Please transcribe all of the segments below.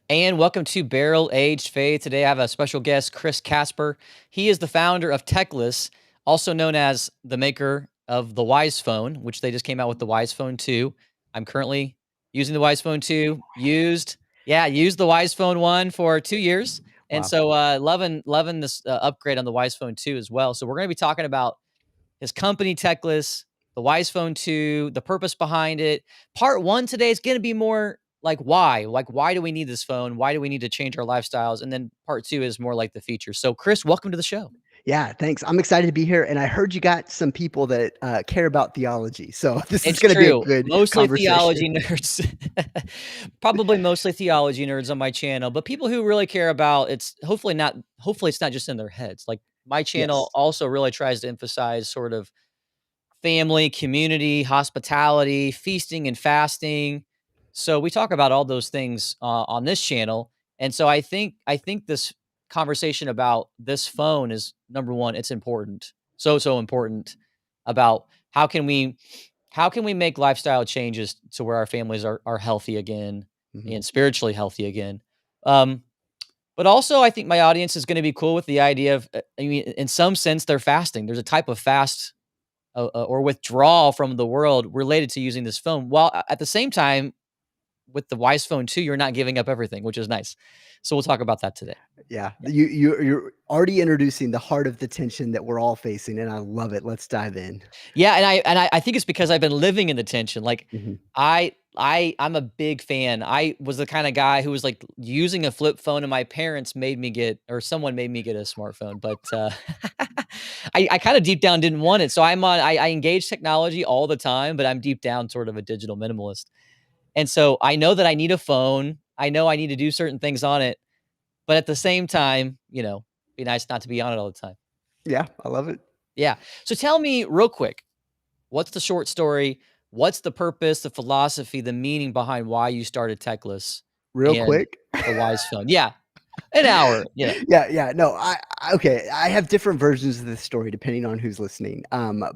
And welcome to Barrel Aged Faith. Today I have a special guest, Chris Kaspar. He is the founder of Techless, also known as the maker of the WiseFone, which they just came out with the WiseFone 2. I'm currently using the WiseFone 2, used the WiseFone 1 for 2 years. And Wow. so loving this upgrade on the WiseFone 2 as well. So we're going to be talking about his company Techless, the WiseFone 2, the purpose behind it. Part 1 today is going to be more like why? Like why do we need this phone? Why do we need to change our lifestyles? And then part 2 is more like the features. So Chris, welcome to the show. Yeah, thanks. I'm excited to be here, and I heard you got some people that care about theology, so this is It's going to be a true. good Mostly conversation. theology nerds. Probably mostly theology nerds on my channel, but people who really care about hopefully it's not just in their heads. Like my channel Yes. also really tries to emphasize sort of family, community, hospitality, feasting and fasting. So we talk about all those things on this channel. And so I think this conversation about this phone is number one, it's important. So important about how can we make lifestyle changes to where our families are healthy again Mhm. and spiritually healthy again. Um, but also I think my audience is going to be cool with the idea of I mean in some sense they're fasting. There's a type of fast or withdrawal from the world related to using this phone. While at the same time, with the WiseFone 2, you're not giving up everything, which is nice. So we'll talk about that today. Yeah, Yeah. you're already introducing the heart of the tension that we're all facing, and I love it. Let's dive in. Yeah, and I think it's because I've been living in the tension. Like Mhm. I'm a big fan. I was the kind of guy who was like using a flip phone, and my parents made me get, or someone made me get a smartphone. But I kind of deep down didn't want it. So I engage technology all the time, but I'm deep down sort of a digital minimalist. And so I know that I need a phone. I know I need to do certain things on it, but at the same time, be nice not to be on it all the time. Yeah, I love it. Yeah. So tell me real quick, what's the short story? What's the purpose, the philosophy, the meaning behind why you started Techless Real and quick. the Wise Phone? Yeah. An hour. Yeah. Yeah, no, okay, I have different versions of this story depending on who's listening,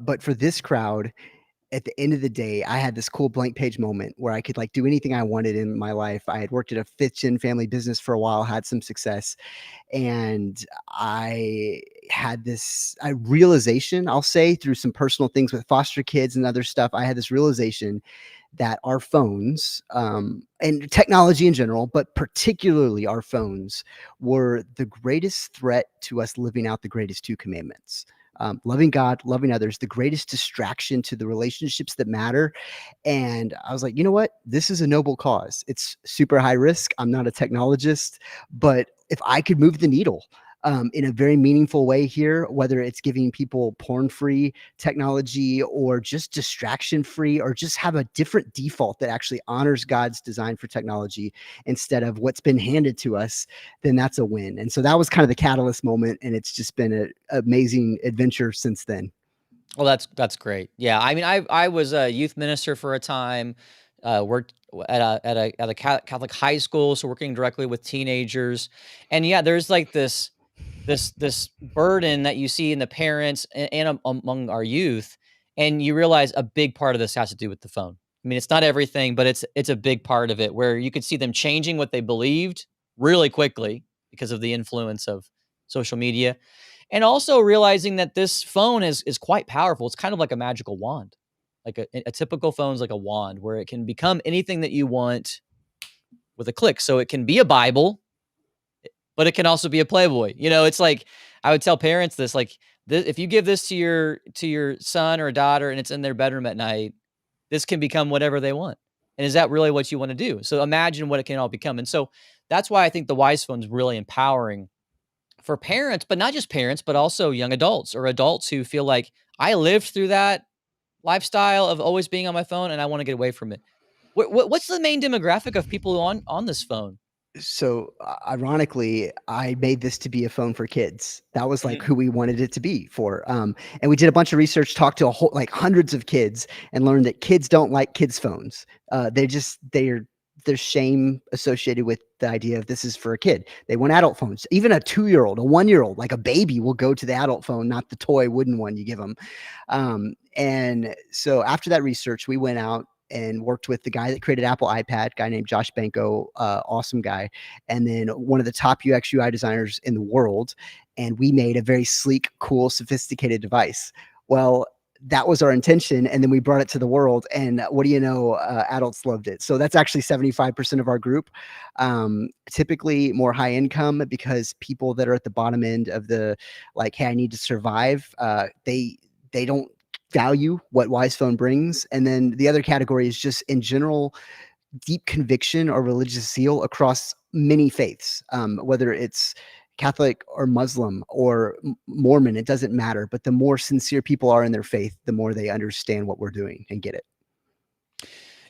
but for this crowd, at the end of the day, I had this cool blank page moment where I could like do anything I wanted in my life. I had worked at a kitchen family business for a while, had some success, and I had this realization, I'll say, through some personal things with foster kids and other stuff. I had this realization that our phones and technology in general, but particularly our phones, were the greatest threat to us living out the greatest two commandments. Loving God, loving others, the greatest distraction to the relationships that matter. And I was like, you know what? This is a noble cause. It's super high risk. I'm not a technologist, but if I could move the needle in a very meaningful way here, whether it's giving people porn free technology or just distraction free, or just have a different default that actually honors God's design for technology instead of what's been handed to us, then that's a win. And so that was kind of the catalyst moment. And it's just been an amazing adventure since then. Well, that's great. Yeah. I mean, I was a youth minister for a time, worked at a Catholic high school, so working directly with teenagers. And yeah, there's like this burden that you see in the parents and among our youth, and you realize a big part of this has to do with the phone. I mean, it's not everything, but it's a big part of it where you could see them changing what they believed really quickly because of the influence of social media, and also realizing that this phone is quite powerful. It's kind of like a magical wand. Like a typical phone is like a wand where it can become anything that you want with a click. So it can be a Bible, but it can also be a Playboy. It's like I would tell parents this, like, if you give this to your son or a daughter and it's in their bedroom at night, this can become whatever they want. And is that really what you want to do? So imagine what it can all become. And so that's why I think the Wise Phone is really empowering for parents, but not just parents, but also young adults or adults who feel like I lived through that lifestyle of always being on my phone and I want to get away from it. What's the main demographic of people on this phone? So ironically, I made this to be a phone for kids. That was like Mhm. who we wanted it to be for. And we did a bunch of research, talked to a whole like hundreds of kids, and learned that kids don't like kids' phones. There's shame associated with the idea of this is for a kid. They want adult phones. Even a 2-year-old, a 1-year-old, like a baby, will go to the adult phone, not the toy wooden one you give them. And so after that research, we went out and worked with the guy that created Apple iPad, a guy named Josh Banko, awesome guy, and then one of the top UX UI designers in the world. And we made a very sleek, cool, sophisticated device. Well, that was our intention, and then we brought it to the world, and what do you know, adults loved it. So that's actually 75% of our group. Typically more high income, because people that are at the bottom end of the, like, hey, I need to survive, they don't value what WiseFone brings. And then the other category is just in general deep conviction or religious zeal across many faiths, whether it's Catholic or Muslim or Mormon, it doesn't matter. But the more sincere people are in their faith, the more they understand what we're doing and get it.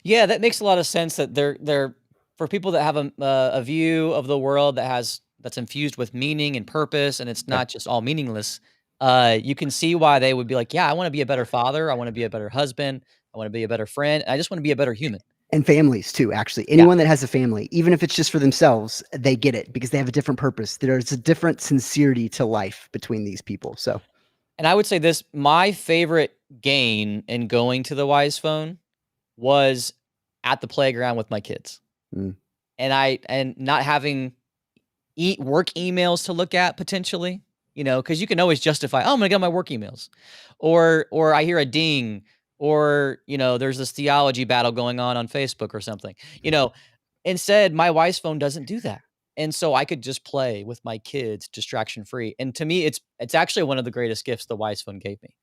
Yeah, that makes a lot of sense that they're for people that have a view of the world that's infused with meaning and purpose, and it's Yeah. not just all meaningless. You can see why they would be like, "Yeah, I wanna be a better father, I wanna be a better husband, I wanna be a better friend, I just wanna be a better human." And families too, actually. Yeah, Anyone that has a family, even if it's just for themselves, they get it because they have a different purpose. There's a different sincerity to life between these people. So, and I would say this, my favorite gain in going to the WiseFone was at the playground with my kids, mm, and not having work emails to look at potentially, because you can always justify, "Oh, I'm gonna get my work emails," or I hear a ding, or there's this theology battle going on Facebook or something. Instead, my wife's phone doesn't do that, and so I could just play with my kids distraction free. And to me, it's actually one of the greatest gifts the wise phone gave me.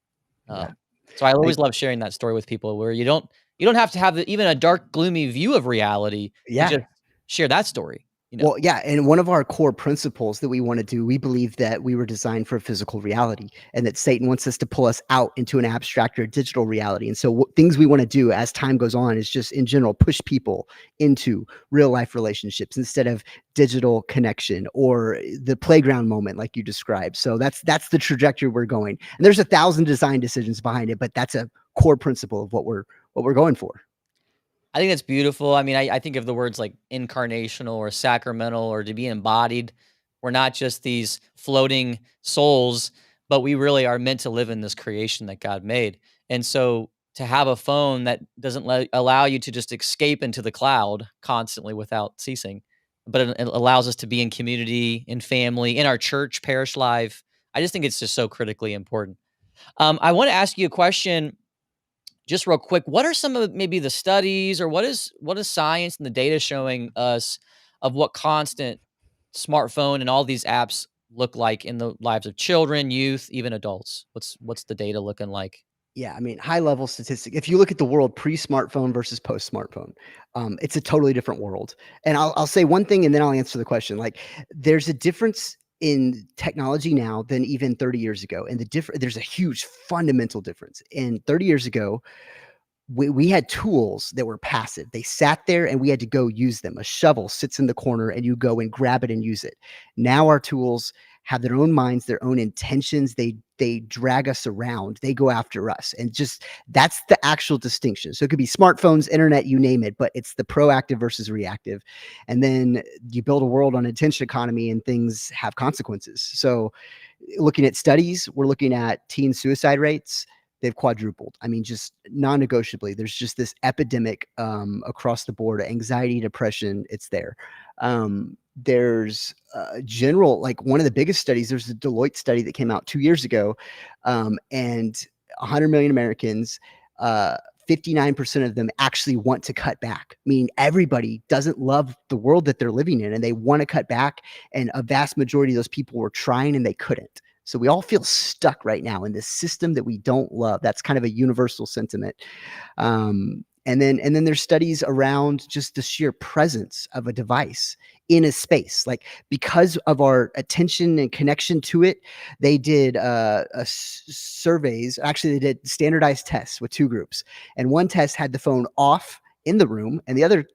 yeah. So I I, always love sharing that story with people where you don't have to have even a dark, gloomy view of reality to yeah. just share that story. Well, yeah, and one of our core principles that we want to do, we believe that we were designed for physical reality, and that Satan wants us to pull us out into an abstract or digital reality. And so, things we want to do as time goes on is just, in general, push people into real life relationships instead of digital connection or the playground moment, like you described. So that's the trajectory we're going. And there's 1,000 design decisions behind it, but that's a core principle of what we're going for. I think that's beautiful. I mean, I think of the words like incarnational or sacramental or to be embodied. We're not just these floating souls, but we really are meant to live in this creation that God made. And so to have a phone that doesn't allow you to just escape into the cloud constantly without ceasing, but it allows us to be in community, in family, in our church, parish life. I just think it's just so critically important. I want to ask you a question just real quick, what are some of maybe the studies, or what is science and the data showing us of what constant smartphone and all these apps look like in the lives of children, youth, even adults? What's the data looking like? Yeah, I mean, high level statistic. If you look at the world pre-smartphone versus post-smartphone, it's a totally different world. And I'll say one thing, and then I'll answer the question. Like, there's a difference in technology now than even 30 years ago, and there's a huge fundamental difference. In 30 years ago, we had tools that were passive. They sat there and we had to go use them. A shovel sits in the corner and you go and grab it and use it. Now our tools have their own minds, their own intentions. They drag us around. They go after us. And just that's the actual distinction. So it could be smartphones, internet, you name it, but it's the proactive versus reactive. And then you build a world on attention economy and things have consequences. So looking at studies, we're looking at teen suicide rates. They've quadrupled. I mean, just non-negotiably. There's just this epidemic across the board. Anxiety, depression, it's there. There's general, like one of the biggest studies, there's a Deloitte study that came out 2 years ago, and 100 million Americans, 59% of them actually want to cut back. Meaning everybody doesn't love the world that they're living in and they want to cut back. And a vast majority of those people were trying and they couldn't. So we all feel stuck right now in this system that we don't love. That's kind of a universal sentiment. And then there's studies around just the sheer presence of a device in a space, like because of our attention and connection to it. They did surveys. Actually, they did standardized tests with two groups, and one test had the phone off in the room, and the other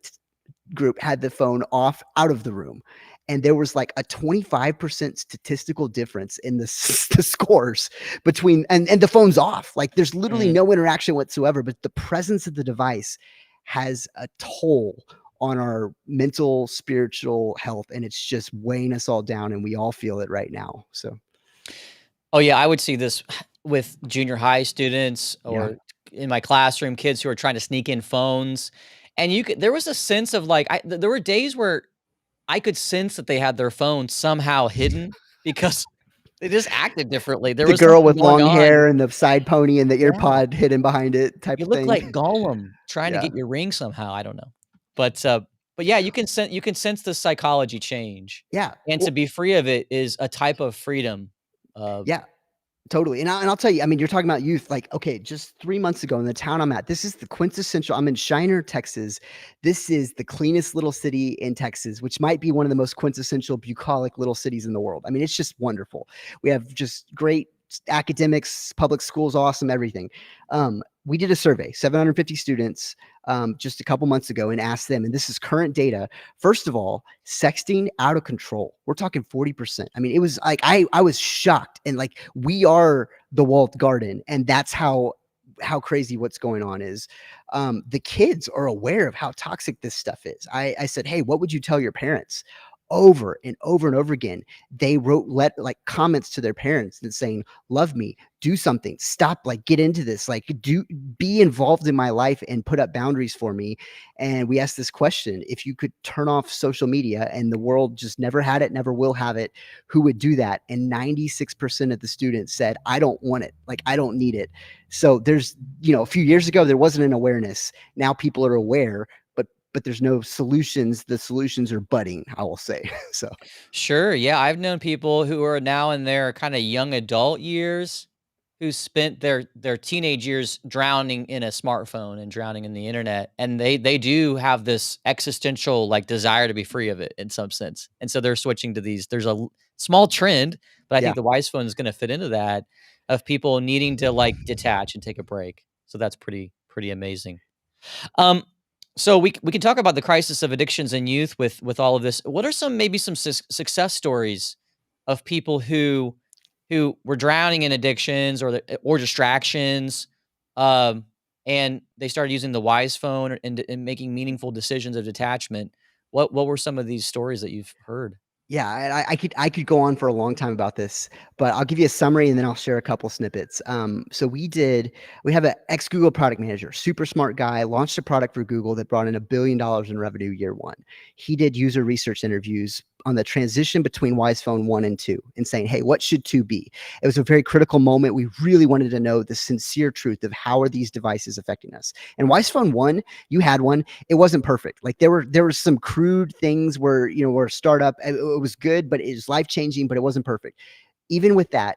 group had the phone off out of the room. And there was like a 25% statistical difference in the scores between, and the phone's off. Like there's literally Mhm. no interaction whatsoever, but the presence of the device has a toll on our mental, spiritual health. And it's just weighing us all down. And we all feel it right now. So, Oh, yeah, I would see this with junior high students yeah. or in my classroom, kids who are trying to sneak in phones, and you could there was a sense of, like, there were days where I could sense that they had their phone somehow hidden because they just acted differently. There The was girl something with going long on. hair and the side pony and the ear Yeah. pod hidden behind it type You of look thing. like Gollum trying to Yeah. get your ring somehow, I don't know. But yeah, you can sense the psychology change, Yeah. and to Well, be free of it is a type of freedom. Uh, yeah. Totally, and I'll tell you, I mean, you're talking about youth, like, okay, just 3 months ago in the town I'm at, this is the quintessential I'm in Shiner, Texas. This is the cleanest little city in Texas, which might be one of the most quintessential bucolic little cities in the world. I mean, it's just wonderful. We have just great academics, public schools, awesome, everything. We did a survey, 750 students, just a couple months ago and asked them, and this is current data. First of all, sexting out of control. We're talking 40%. I mean, it was like I was shocked and like we are the walled garden and that's how crazy what's going on is. The kids are aware of how toxic this stuff is. I said, "Hey, what would you tell your parents?" Over and over and over again, they wrote like comments to their parents and saying, "Love me, do something, stop, like get into this, like do be involved in my life and put up boundaries for me." And we asked this question: if you could turn off social media and the world just never had it, never will have it, who would do that? And 96% of the students said, I don't want it, like I don't need it. So there's, a few years ago there wasn't an awareness. Now people are aware, but there's no solutions. The solutions are budding, I will say. So Sure, yeah, I've known people who are now in their kinda young adult years, who spent their teenage years drowning in a smartphone and drowning in the internet, and they do have this existential, like, desire to be free of it in some sense, and so they're switching to these. There's a small trend, but I yeah. think the Wise Phone is gonna fit into that, of people needing to, like, detach and take a break, so that's pretty amazing. Um, so we can talk about the crisis of addictions in youth with all of this. What are some maybe some success stories of people who were drowning in addictions or distractions, um, and they started using the Wise Phone and making meaningful decisions of detachment? What were some of these stories that you've heard? Yeah, I could go on for a long time about this, but I'll give you a summary and then I'll share a couple snippets. So we have an ex Google product manager, super smart guy, launched a product for Google that brought in $1 billion in revenue year one. He did user research interviews on the transition between WisePhone 1 and 2 and saying, hey, what should 2 be? It was a very critical moment. We really wanted to know the sincere truth of how are these devices affecting us. And WisePhone 1, you had one, it wasn't perfect. Like there were some crude things where, where a startup, it was good, but it was life changing, but it wasn't perfect. Even with that,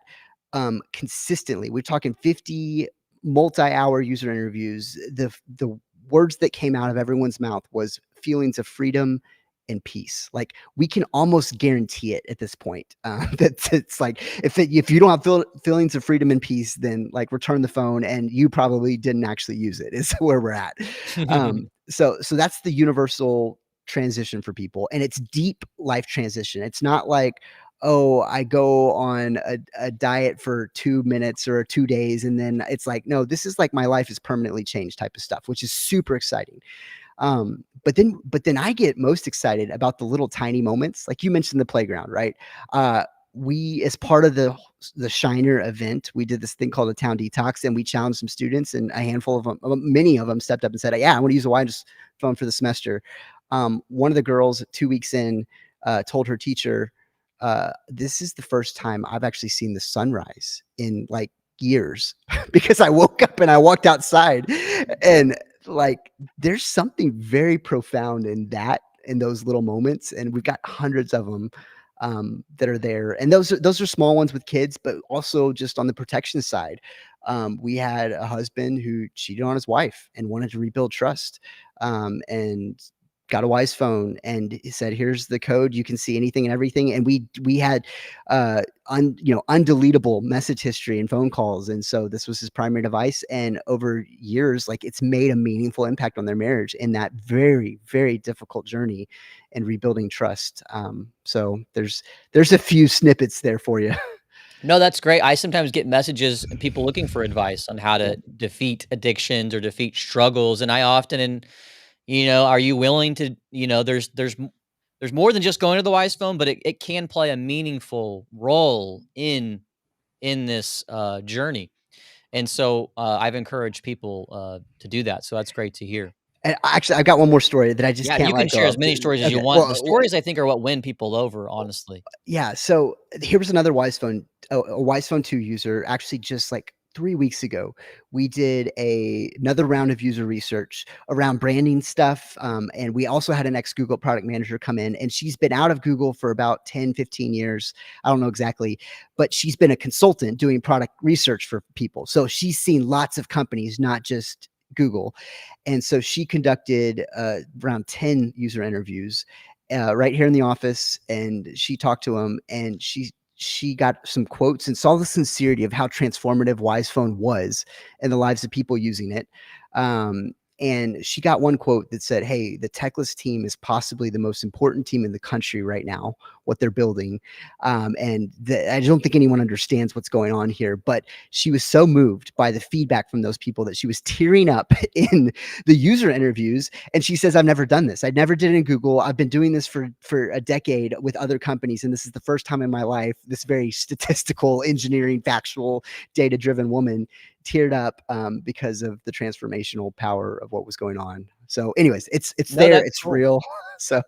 consistently, we're talking 50 multi-hour user interviews. The words that came out of everyone's mouth was feelings of freedom and peace. Like we can almost guarantee it at this point. That it's like if you don't have feelings of freedom and peace, then like return the phone, and you probably didn't actually use it. Is where we're at. So that's the universal transition for people, and it's deep life transition. It's not like, oh, I go on a diet for 2 minutes or 2 days, and then it's like, no, this is like my life is permanently changed type of stuff, which is super exciting. But then I get most excited about the little tiny moments, like you mentioned the playground, right? We, as part of the Shiner event, we did this thing called a town detox, and we challenged some students, and a handful of them, many of them, stepped up and said, "Yeah, I want to use a Wise phone for the semester." One of the girls, 2 weeks in, told her teacher, "This is the first time I've actually seen the sunrise in like years," because I woke up and I walked outside, and like there's something very profound in those little moments, and we've got hundreds of them that are there, and those are small ones with kids, but also just on the protection side. We had a husband who cheated on his wife and wanted to rebuild trust, and got a Wise phone, and he said, "Here's the code. You can see anything and everything." And we had undeletable message history and phone calls, and so this was his primary device. And over years, like it's made a meaningful impact on their marriage in that very, very difficult journey and rebuilding trust. So there's a few snippets there for you. No, that's great. I sometimes get messages and people looking for advice on how Yeah. to defeat addictions or defeat struggles, and I often are you willing to, there's more than just going to the Wise Phone, but it can play a meaningful role in this journey. And so, I've encouraged people, to do that, so that's great to hear. And actually, I've got one more story that I just Yeah, can't you can let go share as of. many stories as you Okay, want. The well, stories, I think, are what win people over, honestly. yeah, so here was another WiseFone, a WiseFone 2 user. Actually, just like 3 weeks ago, we did another round of user research around branding stuff, and we also had an ex-Google product manager come in, and she's been out of Google for about 10, 15 years. I don't know exactly, but she's been a consultant doing product research for people. So she's seen lots of companies, not just Google. And so she conducted around 10 user interviews right here in the office, and she talked to him, and she got some quotes and saw the sincerity of how transformative WiseFone was in the lives of people using it. And she got one quote that said, "Hey, the Techless team is possibly the most important team in the country right now. What they're building, I don't think anyone understands what's going on here." But she was so moved by the feedback from those people that she was tearing up in the user interviews. And she says, "I've never done this. I never did it in Google. I've been doing this for a decade with other companies, and this is the first time in my life this very statistical, engineering, factual, data-driven woman teared up because of the transformational power of what was going on." So, anyways, it's No, there, that's it's cool. real. So,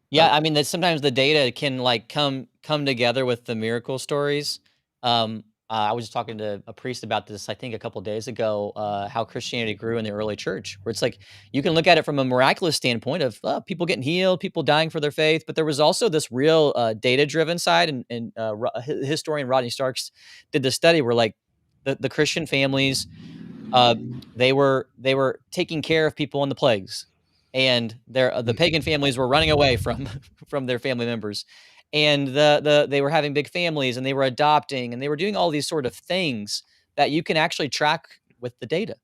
Yeah, but I mean, that sometimes the data can, like, come together with the miracle stories. I was just talking to a priest about this, I think, a couple days ago, how Christianity grew in the early church, where it's like you can look at it from a miraculous standpoint of people getting healed, people dying for their faith, but there was also this real data-driven side, and historian Rodney Starks did the study where like the Christian families uh, they were taking care of people in the plagues, and the mm, pagan families were running away from from their family members, and they were having big families, and they were adopting, and they were doing all these sort of things that you can actually track with the data.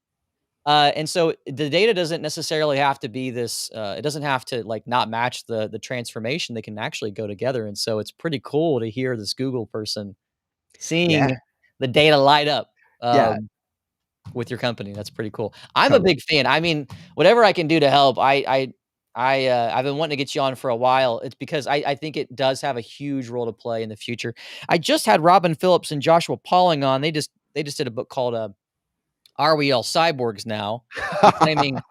And so the data doesn't necessarily have to be this. It doesn't have to like not match the transformation. They can actually go together, and so it's pretty cool to hear this Google person yeah, seeing the data light up. yeah, With your company, that's pretty cool. I'm a totally. big fan. I mean, whatever I can do to help, I've been wanting to get you on for a while. It's because I think it does have a huge role to play in the future. I just had Robin Phillips and Joshua Pauling on. They just did a book called, Are We All Cyborgs Now? Reclaiming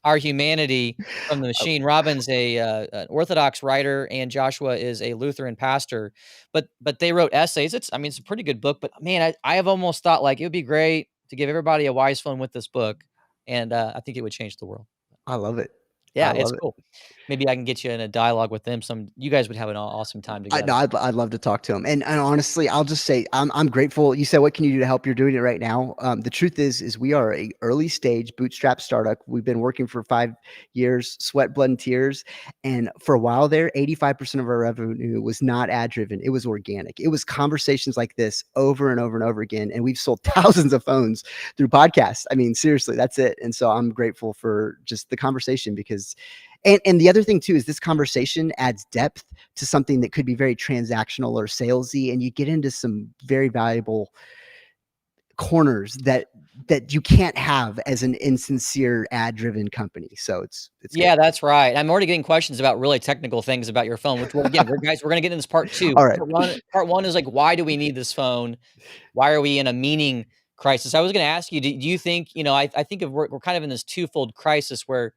Our Humanity from the Oh, Machine. Robin's an Orthodox writer, and Joshua is a Lutheran pastor, but they wrote essays. I mean, it's a pretty good book, but man, I have almost thought, like, it would be great to give everybody a wise phone with this book, and, I think it would change the world. I love it. I Yeah, it's love it. cool. Maybe I can get you in a dialogue with them. You guys would have an awesome time I no, together. I'd love to talk to him. And honestly, I'll just say I'm grateful. You said, "What can you do to help?" You're doing it right now. The truth is we are a early stage bootstrap startup. We've been working for 5 years, sweat, blood, and tears. And for a while there, 85% of our revenue was not ad driven. It was organic. It was conversations like this over and over and over again. And we've sold thousands of phones through podcasts. I mean, seriously, that's it. And so I'm grateful for just the conversation because and the other thing too is this conversation adds depth to something that could be very transactional or salesy, and you get into some very valuable corners that you can't have as an insincere ad driven company. So it's good. Yeah, that's right. I'm already getting questions about really technical things about your phone, which, well, again, we're gonna get into this part 2. All right. Part 1 is, like, why do we need this phone? Why are we in a meaning crisis? I was gonna ask you, do you think, I think of we're kind of in this twofold crisis where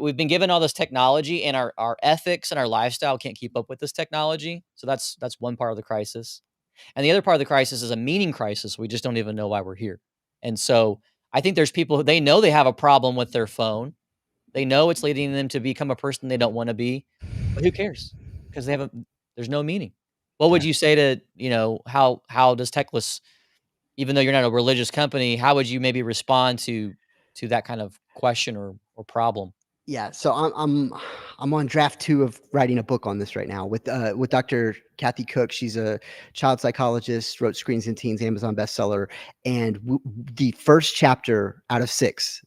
we've been given all this technology, and our ethics and our lifestyle can't keep up with this technology. So that's one part of the crisis. And the other part of the crisis is a meaning crisis. We just don't even know why we're here. And so I think there's people who they know they have a problem with their phone. They know it's leading them to become a person they don't want to be, but who cares? Because they haven't there's no meaning. What would Yeah. you say to, how does Techless, even though you're not a religious company, how would you maybe respond to that kind of question or problem? Yeah, so I'm on draft 2 of writing a book on this right now with Dr. Kathy Cook. She's a child psychologist, wrote Screens and Teens, Amazon bestseller, and the first chapter out of 6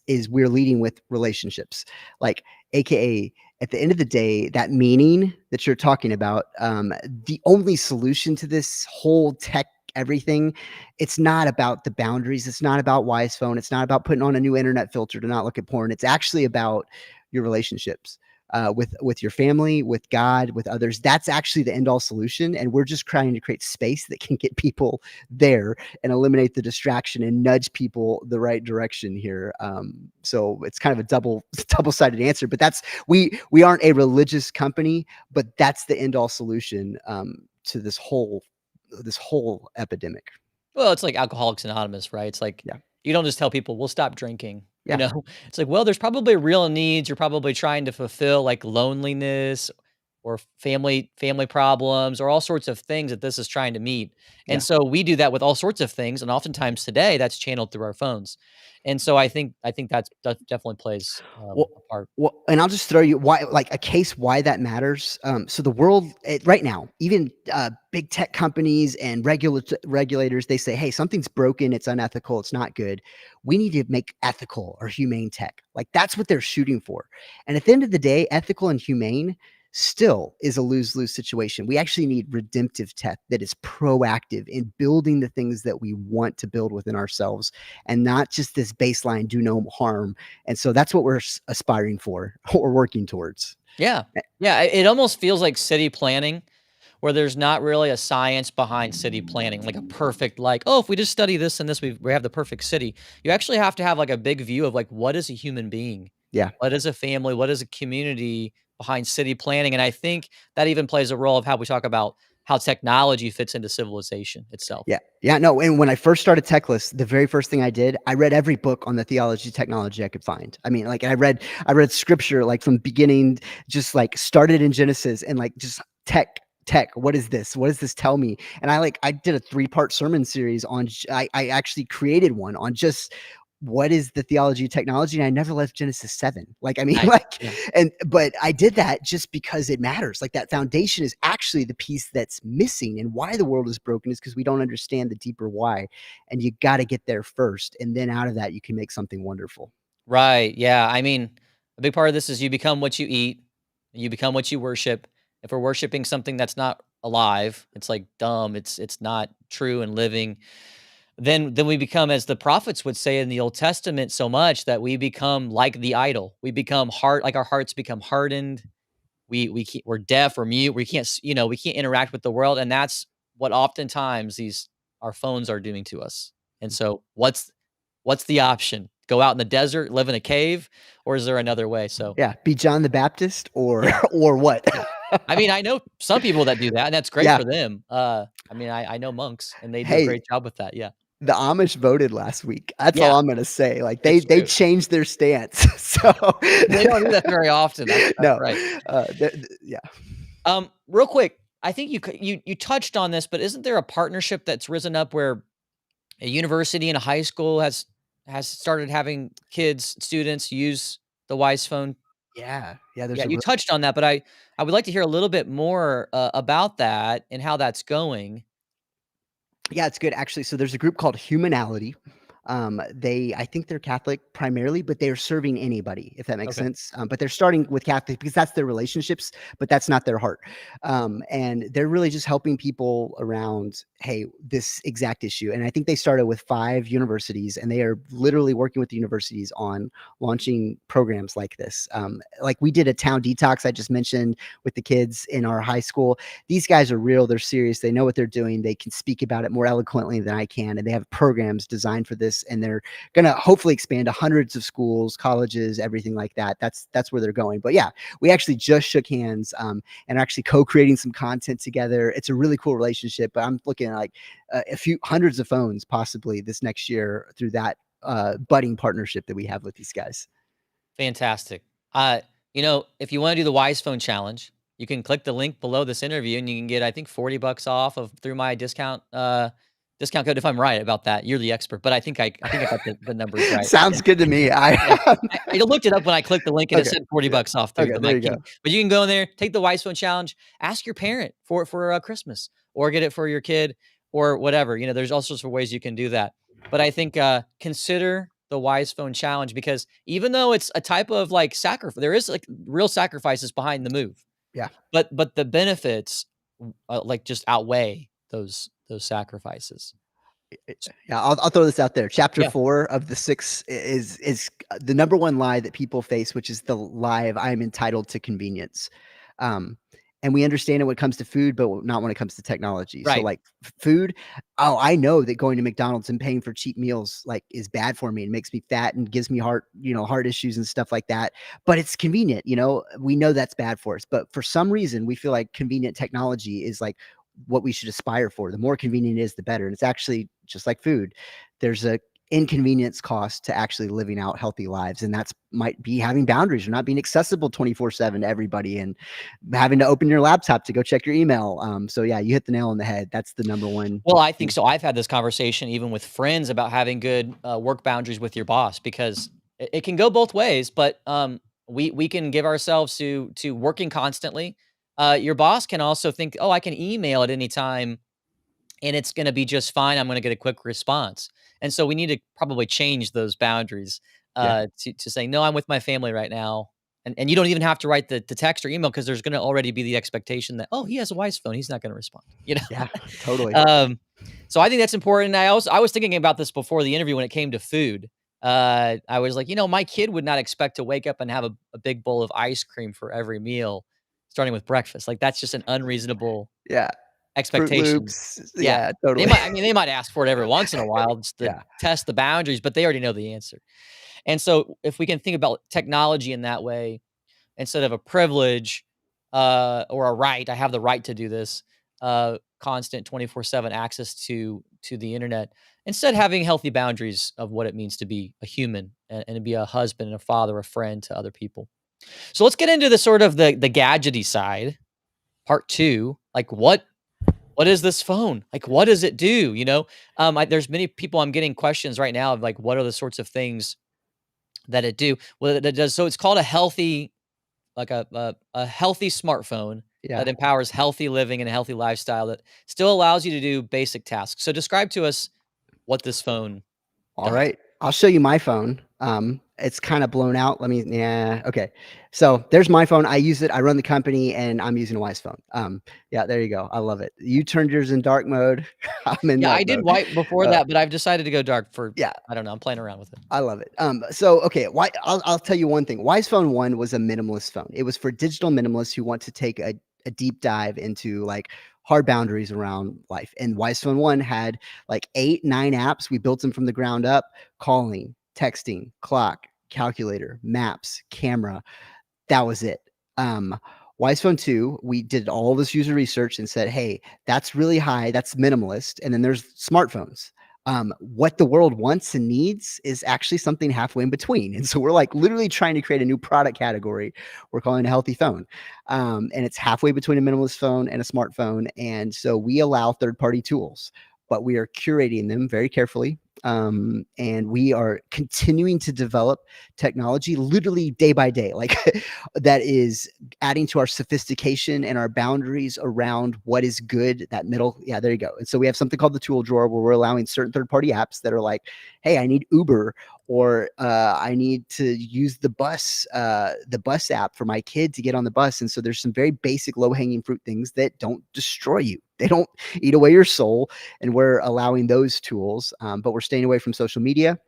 is we're leading with relationships, like AKA at the end of the day, that meaning that you're talking about, the only solution to this whole tech everything, it's not about the boundaries. It's not about WiseFone. It's not about putting on a new internet filter to not look at porn. It's actually about your relationships. with your family, with God, with others. That's actually the end all solution, and we're just trying to create space that can get people there and eliminate the distraction and nudge people the right direction here. So it's kind of a double sided answer, but that's we aren't a religious company, but that's the end all solution to this whole epidemic. Well, it's like Alcoholics Anonymous, right? It's like, Yeah, you don't just tell people, "We'll stop drinking," you yeah, know? It's like, well, there's probably real needs you're probably trying to fulfill, like loneliness or family problems or all sorts of things that this is trying to meet, and yeah. so we do that with all sorts of things, and oftentimes today, that's channeled through our phones, and so I think that definitely plays, Well, a part. and I'll just throw you why, like a case why that matters. So the world right now, even big tech companies and regulators, they say, "Hey, something's broken. It's unethical. It's not good. We need to make ethical or humane tech." Like that's what they're shooting for. And at the end of the day, ethical and humane still is a lose lose situation. We actually need redemptive tech that is proactive in building the things that we want to build within ourselves, and not just this baseline do no harm. And so that's what we're aspiring for or working towards. Yeah. Yeah, it almost feels like city planning where there's not really a science behind city planning, like a perfect, like, oh, if we just study this and this, we have the perfect city. You actually have to have like a big view of like, what is a human being? Yeah. What is a family? What is a community behind city planning? And I think that even plays a role of how we talk about how technology fits into civilization itself. Yeah. Yeah. No. And when I first started Techless, the very first thing I did, I read every book on the theology of technology I could find. I mean, like I read scripture like from beginning, just like started in Genesis and like just tech. What is this? What does this tell me? And I did a 3-part sermon series on I actually created one on just what is the theology of technology, and I never left Genesis 7. Like, I mean, Nice. like, Yeah. but I did that just because it matters. Like that foundation is actually the piece that's missing, and why the world is broken is because we don't understand the deeper why. And you got to get there first, and then out of that, you can make something wonderful. Right. Yeah. I mean, a big part of this is you become what you eat, you become what you worship. If we're worshiping something that's not alive, it's like dumb, it's not true and living, then we become, as the prophets would say in the Old Testament so much, that we become like the idol. We become hard, like our hearts become hardened. We're deaf or mute. We can't, we can't interact with the world, and that's what oftentimes these our phones are doing to us. And so, what's the option? Go out in the desert, live in a cave, or is there another way? So, Yeah, be John the Baptist or yeah, or what? yeah. I mean, I know some people that do that, and that's great Yeah. for them. I mean, I know monks, and they do a Hey, great job with that. Yeah, the Amish voted last week. That's all yeah, I'm gonna say. Like it's they true. changed their stance. So They don't do that very often. That's no, right. yeah. Real quick, I think you touched on this, but isn't there a partnership that's risen up where a university and a high school has started having students use the WiseFone? Yeah, yeah, there's Yeah, a you real touched on that, but I would like to hear a little bit more, about that and how that's going. yeah, it's good actually. So there's a group called Humanality. I think they're Catholic primarily, but they're serving anybody, if that makes Okay. sense. But they're starting with Catholic because that's their relationships, but that's not their heart. And they're really just helping people around, hey, this exact issue. And I think they started with 5 universities, and they are literally working with the universities on launching programs like this. Like we did a town detox I just mentioned with the kids in our high school. These guys are real, they're serious, they know what they're doing, they can speak about it more eloquently than I can, and they have programs designed for this, and they're going to hopefully expand to hundreds of schools, colleges, everything like that. That's where they're going. But yeah, we actually just shook hands, and are actually co-creating some content together. It's a really cool relationship, but I'm looking at like a few hundreds of phones possibly this next year through that budding partnership that we have with these guys. Fantastic. Uh, if you wanna do the Wise Phone challenge, you can click the link below this interview, and you can get, I think, 40 bucks off of through my discount code, if I'm right about that. You're the expert, but I think I got the numbers right. Yeah. Sounds good to me. I Yeah. I looked it up when I clicked the link, and it okay. said 40 Yeah. bucks off through Okay, the there my you go. king, but you can go in there, take the Wise Phone challenge, ask your parent for Christmas, or get it for your kid, or whatever. There's all sorts of ways you can do that. But I think, consider the Wise Phone challenge, because even though it's a type of, like, sacrifice, there is, like, real sacrifices behind the move, Yeah. but the benefits, like, just outweigh those sacrifices. Yeah, I'll throw this out there. Chapter Yeah, 4 of the 6 is the number one lie that people face, which is the lie of, "I'm entitled to convenience." Um, and we understand it when it comes to food, but not when it comes to technology. So, right. like, food, oh, I know that going to McDonald's and paying for cheap meals, like, is bad for me and makes me fat and gives me heart issues and stuff like that, but it's convenient, we know that's bad for us, but for some reason, we feel like convenient technology is, like, what we should aspire for. The more convenient it is, the better. And it's actually just like food. There's a inconvenience cost to actually living out healthy lives. And that's might be having boundaries or not being accessible 24/7 to everybody and having to open your laptop to go check your email. So yeah, you hit the nail on the head. That's the number one Well, I think thing. so. I've had this conversation even with friends about having good, work boundaries with your boss because it can go both ways, but, we can give ourselves to working constantly. Your boss can also think, "Oh, I can email at any time and it's gonna be just fine. I'm gonna get a quick response." And so we need to probably change those boundaries, Yeah. to say, "No, I'm with my family right now." And you don't even have to write the text or email because there's gonna already be the expectation that, "Oh, he has a wise phone. He's not gonna respond," you know? Yeah. Totally. So I think that's important. I was thinking about this before the interview when it came to food. I was like, my kid would not expect to wake up and have a big bowl of ice cream for every meal, starting with breakfast. Like, that's just an unreasonable Yeah. Fruit expectation. Loops. Yeah. Yeah, totally. They might ask for it every once in a while just to Yeah. test the boundaries, but they already know the answer. And so if we can think about technology in that way, instead of a privilege, or a right, I have the right to do this, constant 24/7 access to the internet, instead having healthy boundaries of what it means to be a human and to be a husband and a father, a friend to other people. So let's get into the sort of the gadgety side, part 2. Like, what is this phone? Like, what does it do, there's many people I'm getting questions right now of, like, what are the sorts of things that it do? Well, that does so it's called a healthy like a healthy smartphone Yeah. that empowers healthy living and a healthy lifestyle that still allows you to do basic tasks. So describe to us what this phone All does. right. I'll show you my phone. It's kind of blown out. Yeah, okay. So there's my phone. I use it. I run the company and I'm using a WiseFone. Yeah, there you go. I love it. You turned yours in dark mode. I'm in Yeah, I light did mode. white before Uh, that, but I've decided to go dark for yeah, I don't know, I'm playing around with it. I love it. So okay, why I'll tell you one thing. WiseFone 1 was a minimalist phone. It was for digital minimalists who want to take a deep dive into like hard boundaries around life. And WiseFone 1 had like 8, 9 apps. We built them from the ground up: calling, texting, clock, calculator, maps, camera. That was it. Um, WisePhone 2, we did all this user research and said, hey, that's really high, that's minimalist. And then there's smartphones. What the world wants and needs is actually something halfway in between. And so we're like literally trying to create a new product category we're calling a healthy phone. And it's halfway between a minimalist phone and a smartphone. And so we allow third party tools, but we are curating them very carefully. And we are continuing to develop technology literally day by day, like that is adding to our sophistication and our boundaries around what is good, that middle. Yeah, there you go. And so we have something called the tool drawer where we're allowing certain third-party apps that are like, hey, I need Uber, or I need to use the bus app for my kid to get on the bus. And so there's some very basic low-hanging fruit things that don't destroy you. They don't eat away your soul. And we're allowing those tools, but we're staying away from social media.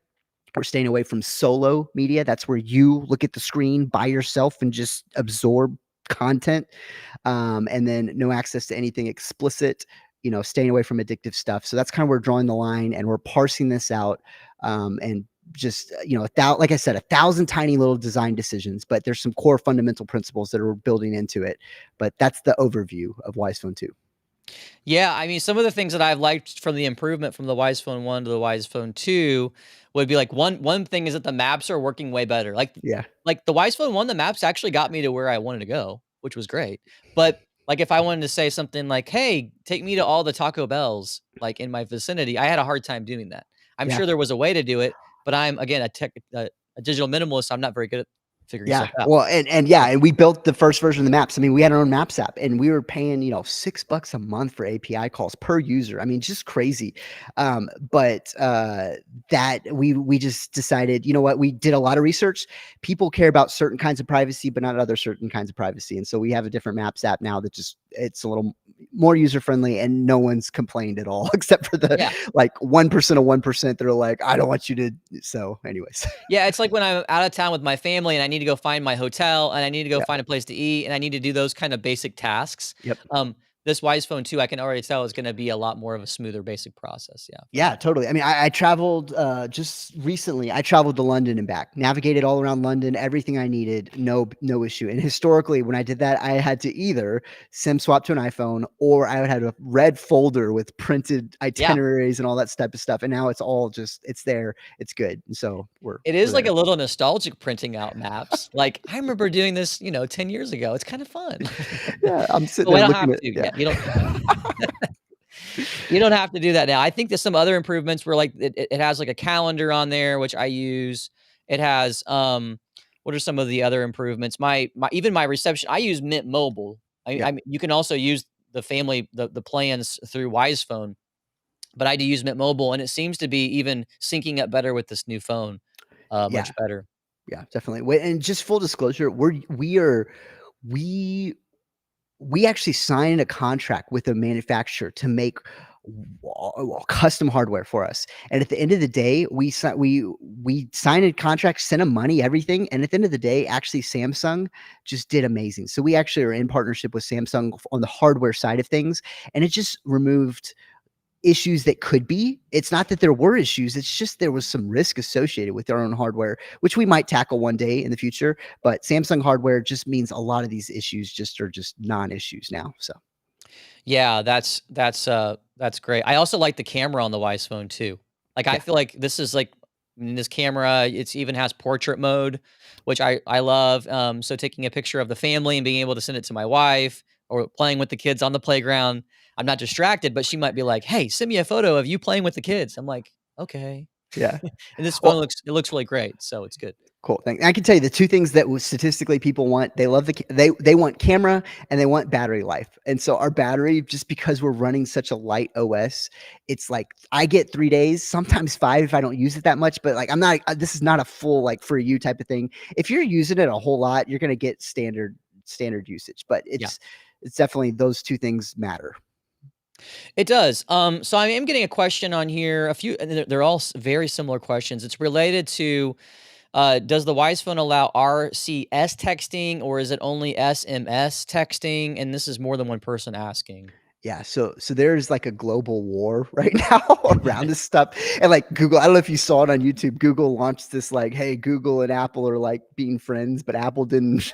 We're staying away from solo media. That's where you look at the screen by yourself and just absorb content. And then no access to anything explicit, staying away from addictive stuff. So that's kind of where we're drawing the line, and we're parsing this out. And just, like I said, 1,000 tiny little design decisions, but there's some core fundamental principles that are building into it. But that's the overview of WisePhone 2. Yeah, I mean, some of the things that I've liked from the improvement from the Wise Phone 1 to the Wise Phone 2 would be like one thing is that the maps are working way better. Yeah. Like the Wise Phone 1, the maps actually got me to where I wanted to go, which was great. But like if I wanted to say something like, "Hey, take me to all the Taco Bells like in my vicinity," I had a hard time doing that. I'm Yeah. sure there was a way to do it, but I'm again a digital minimalist. I'm not very good at figuring Yeah. stuff out. Well, and yeah, and we built the first version of the maps. I mean, we had our own maps app and we were paying, $6 a month for API calls per user. I mean, just crazy. But that we just decided, you know what, we did a lot of research. People care about certain kinds of privacy, but not other certain kinds of privacy. And so we have a different maps app now that just it's a little more user friendly, and no one's complained at all except for the Yeah. like 1% of 1% that are like, I don't want you to. So, anyways, Yeah, it's like when I'm out of town with my family and I need to go find my hotel and I need to go yeah, find a place to eat and I need to do those kind of basic tasks. yep. This WiseFone 2, I can already tell is gonna be a lot more of a smoother basic process. Yeah, for Yeah, me. totally. I mean, I traveled just recently. I traveled to London and back, navigated all around London, everything I needed, no issue. And historically, when I did that, I had to either SIM swap to an iPhone, or I would have a red folder with printed Yeah. itineraries and all that type of stuff. And now it's all just it's there, it's good. And so It we're is like there. a little nostalgic printing out maps. Like, I remember doing this, 10 years ago. It's kind of fun. Yeah, I'm sitting But we there don't looking have at to. yeah, Yeah, you don't have to do that now. I think there's some other improvements where like it has like a calendar on there, which I use. It has what are some of the other improvements? My even my reception, I use Mint Mobile. yep, You can also use the plans through WiseFone, but I do use Mint Mobile and it seems to be even syncing up better with this new phone. yeah, Much better. yeah, definitely. And just full disclosure, we we actually signed a contract with a manufacturer to make custom hardware for us. And at the end of the day, we signed a contract, sent them money, everything. And at the end of the day, actually, Samsung just did amazing. So we actually are in partnership with Samsung on the hardware side of things, and it just removed issues that could be. It's not that there were issues, it's just there was some risk associated with their own hardware, which we might tackle one day in the future. But Samsung hardware just means a lot of these issues just are just non-issues now. So Yeah, that's great. I also like the camera on the Wise Phone too. Like, I yeah, feel like this is like this camera, it's even has portrait mode, which I love. So taking a picture of the family and being able to send it to my wife or playing with the kids on the playground, I'm not distracted, but she might be like, "Hey, send me a photo of you playing with the kids." I'm like, "Okay." yeah. And this phone Well, looks really great, so it's good. cool. Thank I can tell you the 2 things that statistically people want, they love they want camera and they want battery life. And so our battery, just because we're running such a light OS, it's like I get 3 days, sometimes 5 if I don't use it that much, but like I'm not this is not a full like for you type of thing. If you're using it a whole lot, you're gonna get standard usage, but Yeah. it's definitely those 2 things matter. It does. So I am getting a question on here, a few, and they're all very similar questions. It's related to does the Wise Phone allow RCS texting or is it only SMS texting? And this is more than one person asking. Yeah, so there's like a global war right now around this stuff. And like Google, I don't know if you saw it on YouTube. Google launched this like, hey, Google and Apple are like being friends, but Apple didn't.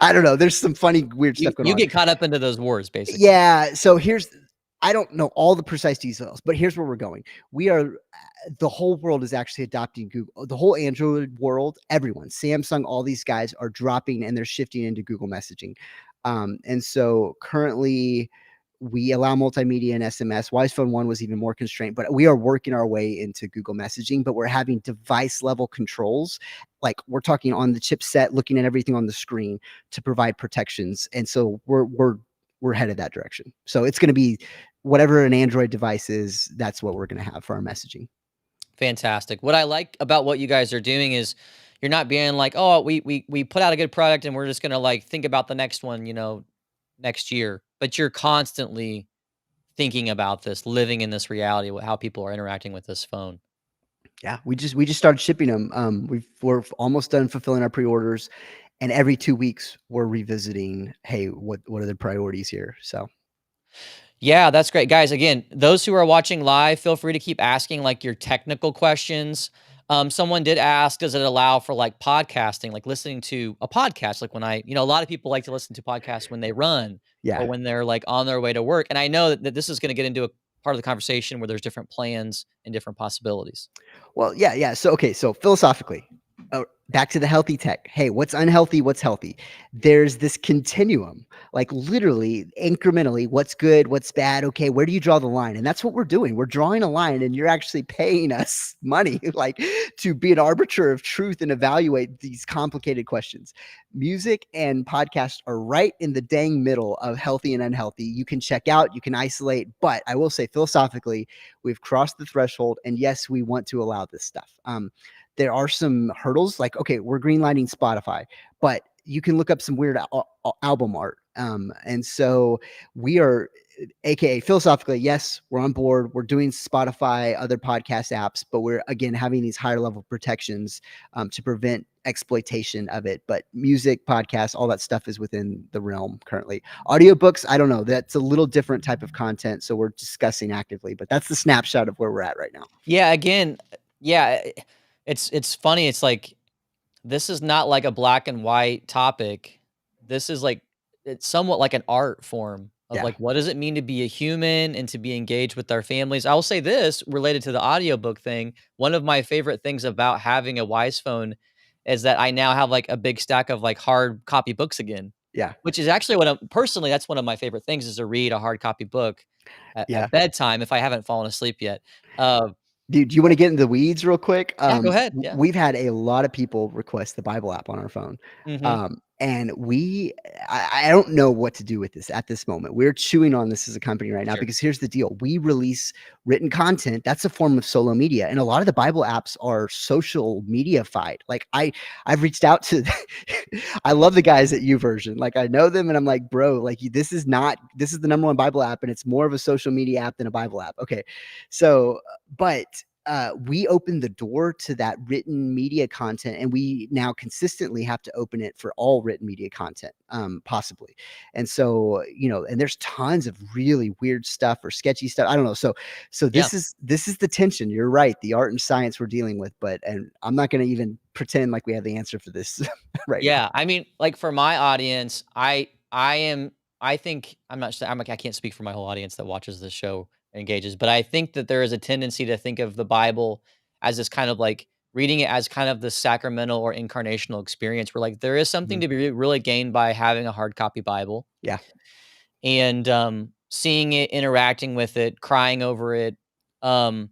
I don't know. There's some funny, weird You stuff going you on. get caught up into those wars, basically. Yeah. So here's, I don't know all the precise details, but here's where we're going. We are, the whole world is actually adopting Google. The whole Android world, everyone, Samsung, all these guys are dropping and they're shifting into Google messaging. And so currently, we allow multimedia and SMS. WisePhone 1 was even more constrained, but we are working our way into Google messaging, but we're having device level controls. Like we're talking on the chipset, looking at everything on the screen to provide protections. And so we're headed that direction. So it's going to be whatever an Android device is, that's what we're going to have for our messaging. Fantastic. What I like about what you guys are doing is you're not being like, oh, we put out a good product and we're just gonna like think about the next one, next year. But you're constantly thinking about this, living in this reality, how people are interacting with this phone. Yeah, we just started shipping them. We're almost done fulfilling our pre-orders, and every 2 weeks we're revisiting. Hey, what are the priorities here? So Yeah, that's great. Guys, again, those who are watching live, feel free to keep asking like your technical questions. Someone did ask, does it allow for like podcasting, like listening to a podcast? Like when a lot of people like to listen to podcasts when they run or yeah, when they're like on their way to work. And I know that this is going to get into a part of the conversation where there's different plans and different possibilities. well, yeah, yeah. So okay, so philosophically, back to the healthy tech. Hey, what's unhealthy? What's healthy? There's this continuum, like literally incrementally, what's good, what's bad. Okay, where do you draw the line? And that's what we're doing. We're drawing a line, and you're actually paying us money, like to be an arbiter of truth and evaluate these complicated questions. Music and podcasts are right in the dang middle of healthy and unhealthy. You can check out, you can isolate, but I will say philosophically, we've crossed the threshold, and yes, we want to allow this stuff. There are some hurdles, like okay, we're greenlighting Spotify, but you can look up some weird album art And so we are, aka philosophically, yes, we're on board. We're doing Spotify, other podcast apps, but we're again having these higher level protections to prevent exploitation of it. But music, podcasts, all that stuff is within the realm currently. Audiobooks, I don't know. That's a little different type of content, so we're discussing actively. But that's the snapshot of where we're at right now. Yeah, again, yeah, it's funny, it's like, this is not like a black and white topic. This is like, it's somewhat like an art form of, Yeah, like, what does it mean to be a human and to be engaged with our families? I will say this related to the audiobook thing, one of my favorite things about having a WiseFone is that I now have, like, a big stack of, like, hard copy books again, yeah, which is actually what I'm personally, that's one of my favorite things is to read a hard copy book yeah. at bedtime if I haven't fallen asleep yet. Uh, Do you wanna get into the weeds real quick? yeah, go ahead, W yeah. we've had a lot of people request the Bible app on our phone, Mhm. and I don't know what to do with this at this moment. We're chewing on this as a company right now Sure. because here's the deal, we release written content, that's a form of solo media, and a lot of the Bible apps are social media-fied. Like, I've reached out to I love the guys at YouVersion, like, I know them and I'm like, "Bro, like, this is the number one Bible app, and it's more of a social media app than a Bible app." Okay, so but we open the door to that written media content, and we now consistently have to open it for all written media content, possibly. And so, and there's tons of really weird stuff or sketchy stuff. I don't know. So Yeah. this is the tension. You're right. The art and science we're dealing with, and I'm not going to even pretend like we have the answer for this right now. Yeah, I mean, like, for my audience, I think I'm not sa I'm like, I can't speak for my whole audience that watches this show, engages, but I think that there is a tendency to think of the Bible as this kind of, like, reading it as kind of the sacramental or incarnational experience where, like, there is something Mhm. to be really gained by having a hard copy Bible Yeah. and, seeing it, interacting with it, crying over it, um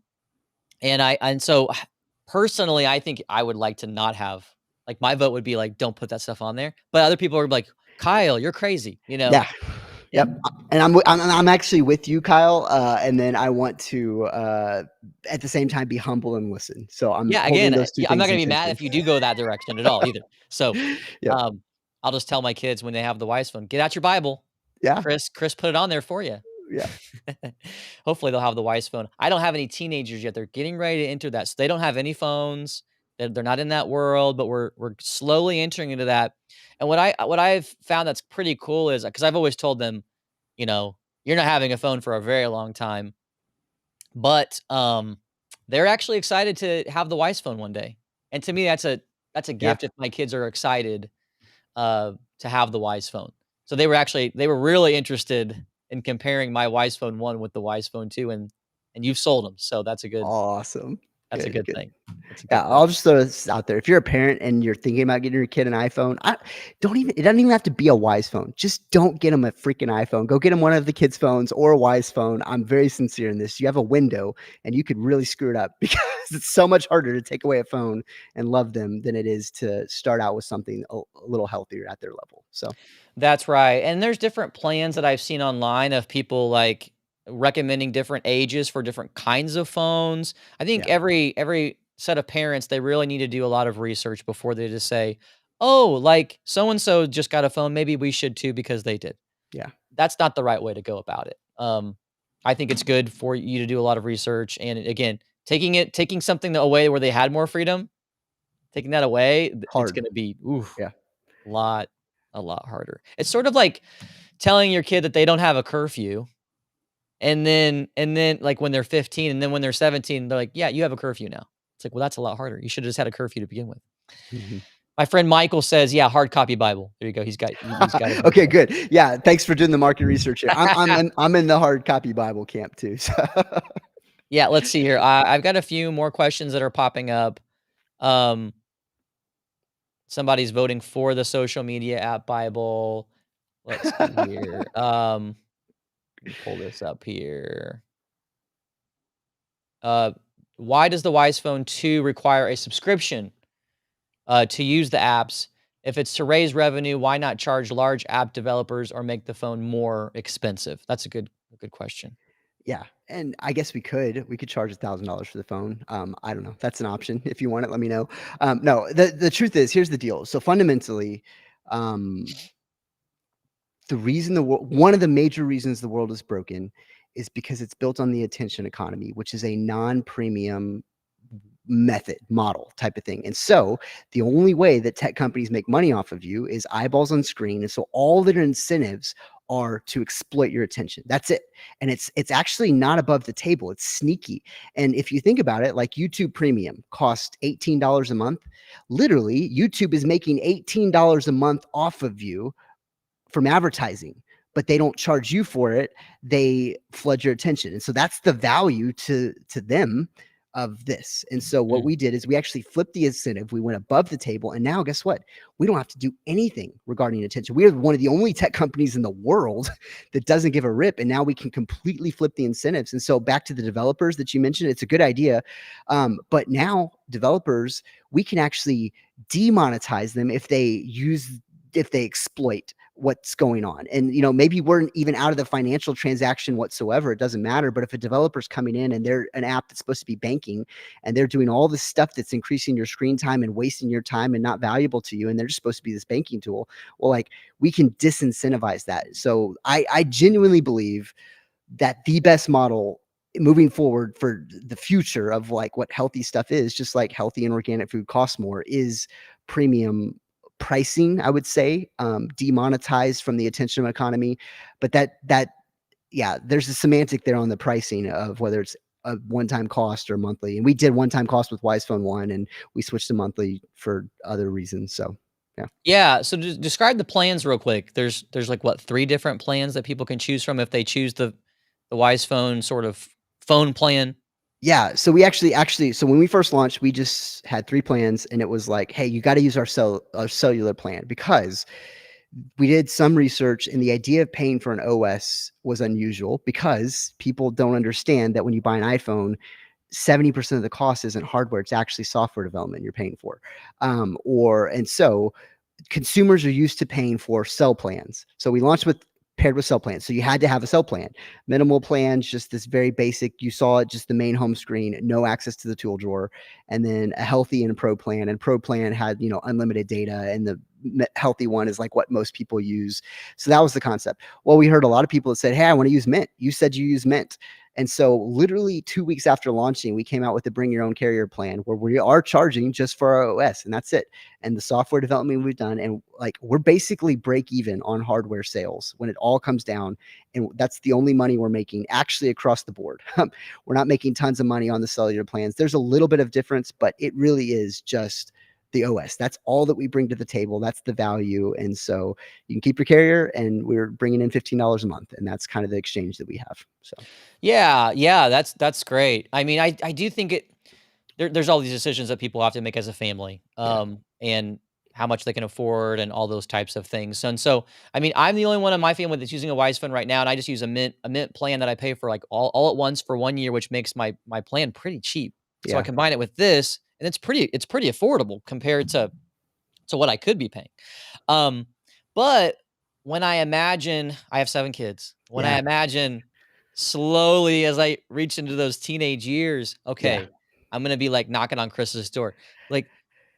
and so, personally, I think I would like to not have, like, my vote would be like, "Don't put that stuff on there," but other people are like, "Kyle, you're crazy," you know? Yeah. Yeah. Yep, and I'm actually with you, Kyle, and then I want to, at the same time, be humble and listen. So I'm Yeah, holding again, those 2 yeah, I'm not things gonna in be mad tension. if you do go that direction at all either. So, Yep. um, I'll just tell my kids when they have the Wise Phone, "Get out your Bible. Yeah, Chris put it on there for you." yeah, Hopefully, they'll have the Wise Phone. I don't have any teenagers yet, they're getting ready to enter that, so they don't have any phones, they're not in that world, but we're slowly entering into that, and what I've found that's pretty cool is, because 'cause I've always told them, you know, "You're not having a phone for a very long time," but, they're actually excited to have the Wise Phone one day, and to me, that's a yeah. gift if my kids are excited, to have the Wise Phone. So they were really interested in comparing my Wise Phone 1 with the Wise Phone 2, and you've sold them, so Awesome. that's a Good, good good. thing. That's a Yeah, good thing. I'll just throw this out there. If you're a parent and you're thinking about getting your kid an iPhone, I don't even it doesn't even have to be a Wise phone. Just don't get them a freaking iPhone. Go get them one of the kids' phones or a Wise phone. I'm very sincere in this. You have a window and you could really screw it up because it's so much harder to take away a phone and love them than it is to start out with something a little healthier at their level. So, That's right, and there's different plans that I've seen online of people, like, recommending different ages for different kinds of phones. I think yeah, every set of parents, they really need to do a lot of research before they just say, "Oh, like, so and so just got a phone, maybe we should too because they did." yeah, That's not the right way to go about it. I think it's good for you to do a lot of research, and again, taking something away where they had more freedom, taking that away, it's hard. gonna be, oof, Yeah. lot a lot harder. It's sort of like telling your kid that they don't have a curfew, and then, like, when they're 15, and then when they're 17, they're like, "Yeah, you have a curfew now." It's like, "Well, that's a lot harder. You should've just had a curfew to begin with." Mhm. My friend Michael says, "Yeah, hard copy Bible." There you go. He's got a bunch Okay, of good. Yeah, thanks for doing the market research here. I'm I'm them. in I'm in the hard copy Bible camp too. So Yeah, let's see here. I've got a few more questions that are popping up. Um, Somebody's voting for the social media app Bible. Let's see here. Let me pull this up here. Uh, why does the Wise Phone 2 require a subscription to use the apps? If it's to raise revenue, why not charge large app developers or make the phone more expensive? That's a good question. yeah, and I guess we could charge $1,000 for the phone. I don't know. That's an option. If you want it, let me know. No, the truth is, here's the deal. So fundamentally, um, The reason one of the major reasons the world is broken is because it's built on the attention economy, which is a non-premium method, model type of thing. And so the only way that tech companies make money off of you is eyeballs on screen. And so all their incentives are to exploit your attention. That's it. And it's actually not above the table. It's sneaky. And if you think about it, like YouTube Premium costs $18 a month. Literally, YouTube is making $18 a month off of you from advertising, but they don't charge you for it. They flood your attention. And so that's the value to them of this. And so what Mm, we did is we actually flipped the incentive. We went above the table. And now guess what? We don't have to do anything regarding attention. We are one of the only tech companies in the world that doesn't give a rip. And now we can completely flip the incentives. And so back to the developers that you mentioned, it's a good idea. But now developers, we can actually demonetize them if they exploit what's going on. And maybe we're even out of the financial transaction whatsoever. It doesn't matter. But if a developer's coming in and they're an app that's supposed to be banking and they're doing all this stuff that's increasing your screen time and wasting your time and not valuable to you, and they're just supposed to be this banking tool, well, like, we can disincentivize that. So I genuinely believe that the best model moving forward for the future of like what healthy stuff is, just like healthy and organic food costs more, is premium pricing, I would say, demonetized from the attention economy. But yeah, there's a semantic there on the pricing of whether it's a one-time cost or monthly. And we did one-time cost with WiseFone 1, and we switched to monthly for other reasons. So yeah. yeah, so just describe the plans real quick. There's like, what, 3 different plans that people can choose from if they choose the Wise Phone sort of phone plan? Yeah, so we actually so when we first launched, we just had 3 plans, and it was like, "Hey, you gotta use our cellular plan," because we did some research, and the idea of paying for an OS was unusual because people don't understand that when you buy an iPhone, 70% of the cost isn't hardware, it's actually software development you're paying for. And so consumers are used to paying for cell plans. So we launched with paired with cell plans. So you had to have a cell plan. Minimal plans, just this very basic. You saw it, just the main home screen, no access to the tool drawer, and then a healthy and a pro plan. And pro plan had unlimited data, and the healthy one is like what most people use. So that was the concept. Well, we heard a lot of people that said, "Hey, I want to use Mint. You said you use Mint." And so literally 2 weeks after launching, we came out with the bring your own carrier plan where we are charging just for our OS, and that's it. And the software development we've done, and like, we're basically break even on hardware sales when it all comes down. And that's the only money we're making actually across the board. We're not making tons of money on the cellular plans. There's a little bit of difference, but it really is just the OS. That's all that we bring to the table. That's the value. And so you can keep your carrier, and we're bringing in $15 a month. And that's kind of the exchange that we have. So Yeah, yeah, that's great. I mean, I do think there's all these decisions that people have to make as a family, yeah, and how much they can afford and all those types of things. And so, I mean, I'm the only one in my family that's using a Wise Fund right now, and I just use a Mint plan that I pay for like all at once for 1 year, which makes my plan pretty cheap. So I yeah, combine it with this, and it's pretty affordable compared to what I could be paying. Um, but when I imagine I have 7 kids, when I yeah, imagine slowly as I reach into those teenage years, yeah, okay, I'm gonna be, like, knocking on Chris's door. Like,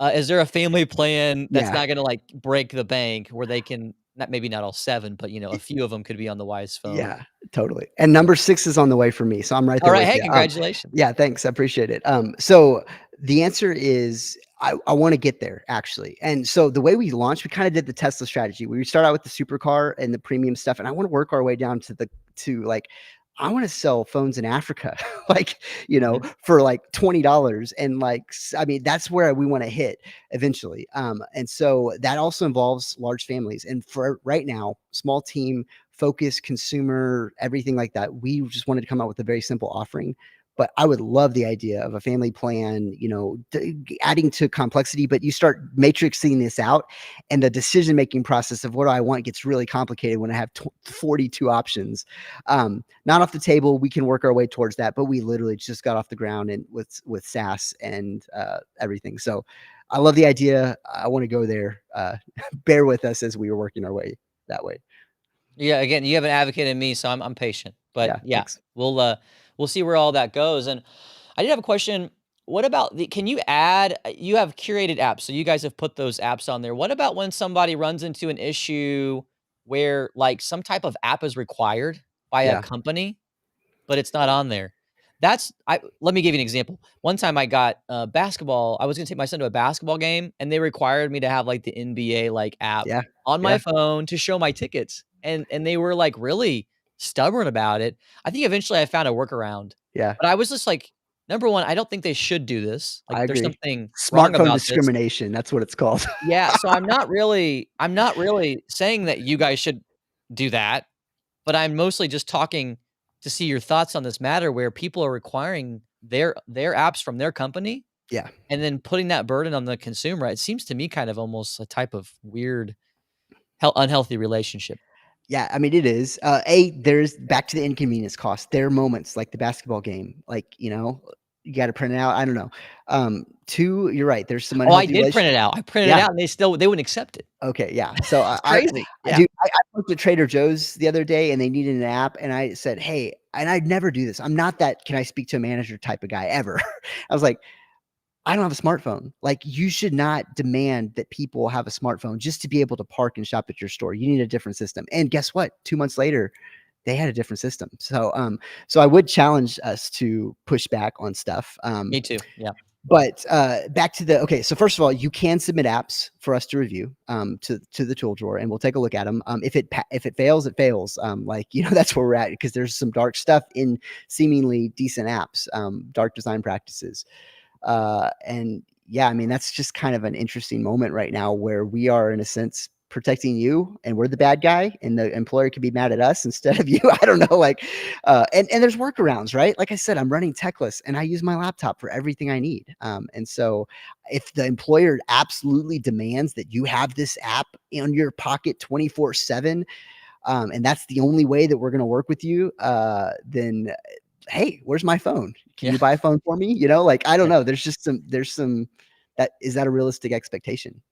is there a family plan that's yeah. not gonna, like, break the bank where they can not maybe not all 7, but, a few of them could be on the Wise Phone? Yeah, totally. And number 6 is on the way for me, so I'm right there Alright, with hey, you. congratulations. Yeah, thanks, I appreciate it. So the answer is I wanna get there, actually. And so the way we launched, we kinda did the Tesla strategy. We start out with the supercar and the premium stuff, and I wanna work our way down like, I wanna sell phones in Africa, like, Mhm. for, like, $20, and, like, I mean, that's where we wanna hit eventually. And so that also involves large families. And for right now, small team, focus, consumer, everything like that, we just wanted to come out with a very simple offering. But I would love the idea of a family plan, adding to complexity, but you start matrixing this out, and the decision making process of what do I want gets really complicated when I have 42 options. Not off the table. We can work our way towards that, but we literally just got off the ground and with SaaS and everything. So I love the idea. I want to go there. Bear with us as we are working our way that way. Yeah, again, you have an advocate in me, so I'm patient. But Yeah, yeah, thanks. we'll see where all that goes. And I did have a question. What about can you add you have curated apps, so you guys have put those apps on there. What about when somebody runs into an issue? where, like, some type of app is required by a Yeah. company, but it's not on there. That's I Let me give you an example. One time I got, basketball I was gonna take my son to a basketball game, and they required me to have, like, the NBA, like, app Yeah. on my Yeah. phone to show my tickets, and they were, like, really stubborn about it. I think eventually I found a workaround, Yeah. but I was just like, number 1, I don't think they should do this, like, I there's agree. something wrong Smartphone about this. discrimination, that's what it's called. Yeah, so I'm not really saying that you guys should do that, but I'm mostly just talking to see your thoughts on this matter where people are requiring their apps from their company Yeah. and then putting that burden on the consumer. It seems to me kind of almost a type of weird, unhealthy relationship. Yeah, I mean, it is. There's back to the inconvenience cost. There are moments like the basketball game, like, you gotta print it out, I don't know. 2, you're right, there's some Oh, I unhealthy did relation print it out. I printed it Yeah, out and they wouldn't accept it. okay, yeah. So, It's crazy. I Yeah. do I looked at Trader Joe's the other day, and they needed an app, and I said, "Hey," and I'd never do this. I'm not that "Can I speak to a manager?" type of guy ever. I was like, "I don't have a smartphone." Like, you should not demand that people have a smartphone just to be able to park and shop at your store. You need a different system. And guess what? 2 months later, they had a different system. So I would challenge us to push back on stuff. Me too. Yeah. But back to the okay. So first of all, you can submit apps for us to review to the tool drawer, and we'll take a look at them. If it fails, it fails. That's where we're at because there's some dark stuff in seemingly decent apps, dark design practices. And yeah, I mean, that's just kind of an interesting moment right now where we are, in a sense, protecting you and we're the bad guy and the employer can be mad at us instead of you. I don't know. And there's workarounds, right? Like I said, I'm running Techless and I use my laptop for everything I need. And so if the employer absolutely demands that you have this app in your pocket 24/7, and that's the only way that we're going to work with you, then hey, where's my phone? Can Yeah. you buy a phone for me? Like, I don't Yeah. know. There's some that is that a realistic expectation?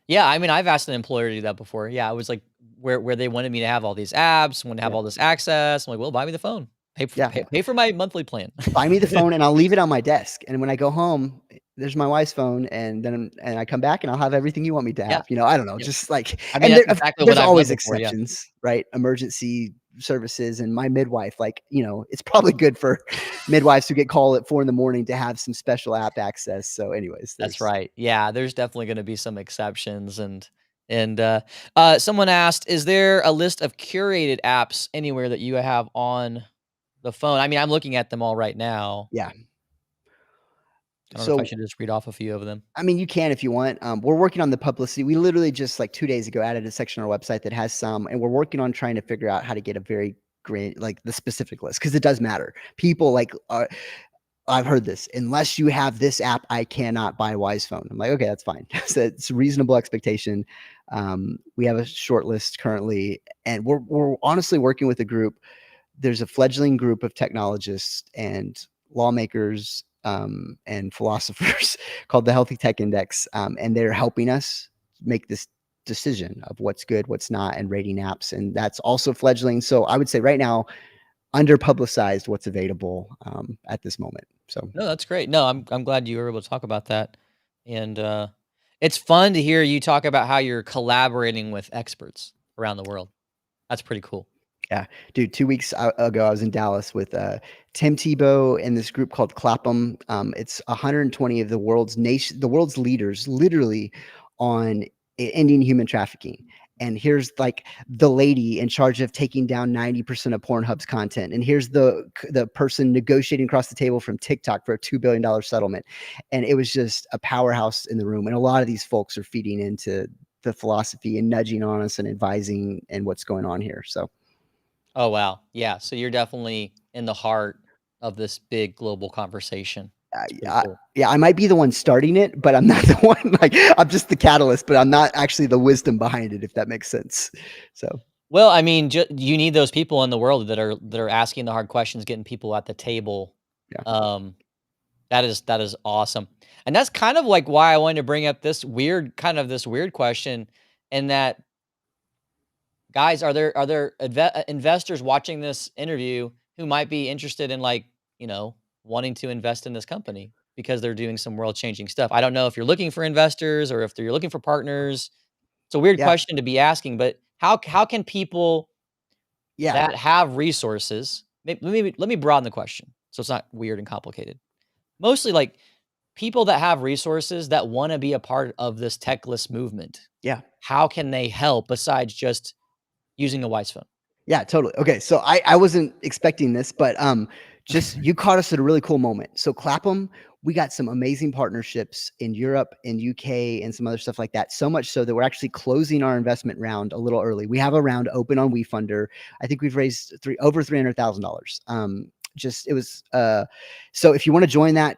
Yeah, I mean, I've asked an employer to do that before. Yeah, I was like, where they wanted me to have all these apps, want to have Yeah. all this access. I'm like, well, buy me the phone. Yeah. Pay for my monthly plan. Buy me the phone and I'll leave it on my desk. And when I go home, there's my wife's phone. And I come back and I'll have everything you want me to Yeah, have. I don't know. yeah. Just like, I mean, and that's exactly what there's I've done always before. Yeah, exceptions, right? Emergency services and my midwife, it's probably good for midwives who get called at 4 in the morning to have some special app access. So, anyways, that's there's, right. Yeah, there's definitely going to be some exceptions, someone asked, is there a list of curated apps anywhere that you have on the phone? I mean, I'm looking at them all right now. yeah. I don't know if I So should just read off a few of them. I mean, you can if you want. We're working on the publicity. We literally just like 2 days ago added a section on our website that has some, and we're working on trying to figure out how to get a very great, like the specific list, because it does matter. People like I've heard this. Unless you have this app, I cannot buy WiseFone. I'm like, okay, that's fine. So it's a reasonable expectation. We have a short list currently, and we're honestly working with a group. There's a fledgling group of technologists and lawmakers and philosophers called the Healthy Tech Index, and they're helping us make this decision of what's good, what's not, and rating apps. And that's also fledgling. So I would say right now, under publicized what's available at this moment. So No, that's great. No, I'm glad you were able to talk about that, and it's fun to hear you talk about how you're collaborating with experts around the world. That's pretty cool. yeah, dude, 2 weeks ago, I was in Dallas with Tim Tebow and this group called Clapham. It's 120 of the world's leaders, literally on ending human trafficking. And here's like the lady in charge of taking down 90% of Pornhub's content. And here's the person negotiating across the table from TikTok for a $2 billion settlement. And it was just a powerhouse in the room. And a lot of these folks are feeding into the philosophy and nudging on us and advising and what's going on here. So Oh, wow. Yeah, so you're definitely in the heart of this big global conversation. It's pretty I cool. yeah, I might be the one starting it, but I'm not the one, like, I'm just the catalyst, but I'm not actually the wisdom behind it, if that makes sense. So, Well, I mean, you need those people in the world that are asking the hard questions, getting people at the table. yeah. Um, that is awesome, and that's kind of like why I wanted to bring up this weird question, and that guys, are there investors watching this interview who might be interested in, like, wanting to invest in this company because they're doing some world changing stuff? I don't know if you're looking for investors or if you're looking for partners. It's a weird Yeah, question to be asking, but how can people Yeah. that have resources let me broaden the question, so it's not weird and complicated. Mostly, like, people that have resources that wanna be a part of this techless movement, Yeah. how can they help besides just using a wise phone? Yeah, totally. Okay, so I wasn't expecting this, but, just you caught us at a really cool moment. So Clapham, we got some amazing partnerships in Europe and UK and some other stuff like that, so much so that we're actually closing our investment round a little early. We have a round open on WeFunder. I think we've raised over $300,000. Just it was, so if you wanna join that,